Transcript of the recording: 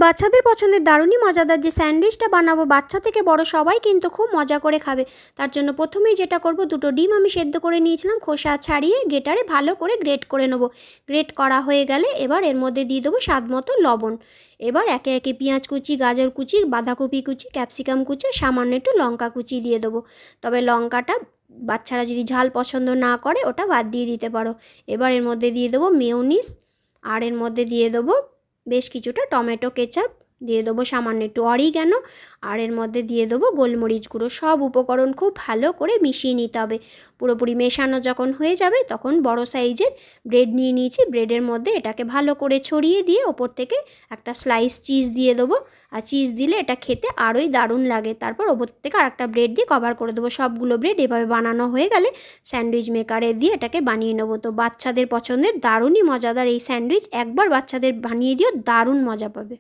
বাচ্চাদের পছন্দের দারুণই মজাদার যে স্যান্ডউইচটা বানাবো, বাচ্চা থেকে বড় সবাই কিন্তু খুব মজা করে খাবে। তার জন্য প্রথমেই যেটা করব, দুটো ডিম আমি সেদ্ধ করে নিয়েছিলাম, খোসা ছাড়িয়ে গ্রেটারে ভালো করে গ্রেট করে নেবো। গ্রেট করা হয়ে গেলে এবার এর মধ্যে দিয়ে দেবো স্বাদ মতো লবণ। এবার একে একে পেঁয়াজ কুচি, গাজর কুচি, বাঁধাকপি কুচি, ক্যাপসিকাম কুচি, সামান্য একটু লঙ্কা কুচি দিয়ে দেবো। তবে লঙ্কাটা বাচ্চারা যদি ঝাল পছন্দ না করে ওটা বাদ দিয়ে দিতে পারো। এবার এর মধ্যে দিয়ে দেবো মেয়োনিজ, আর এর মধ্যে দিয়ে দেবো বেশ কিছুটা টমেটো কেচাপ, দিয়ে দেবো সামান্য একটু অরিগ্যানো, আর এর মধ্যে দিয়ে দেবো গোলমরিচ গুঁড়ো। সব উপকরণ খুব ভালো করে মিশিয়ে নিতে হবে। পুরোপুরি মেশানো যখন হয়ে যাবে তখন বড় সাইজের ব্রেড নিয়ে নিয়েছি, ব্রেডের মধ্যে এটাকে ভালো করে ছড়িয়ে দিয়ে ওপর থেকে একটা স্লাইস চিজ দিয়ে দেবো। আর চিজ দিলে এটা খেতে আরোই দারুণ লাগে। তারপর ওপর থেকে আরেকটা ব্রেড দিয়ে কভার করে দেবো। সবগুলো ব্রেড এভাবে বানানো হয়ে গেলে স্যান্ডউইচ মেকারে দিয়ে এটাকে বানিয়ে নেবো। তো বাচ্চাদের পছন্দের দারুণই মজাদার এই স্যান্ডউইচ একবার বাচ্চাদের বানিয়ে দিও, দারুণ মজা পাবে।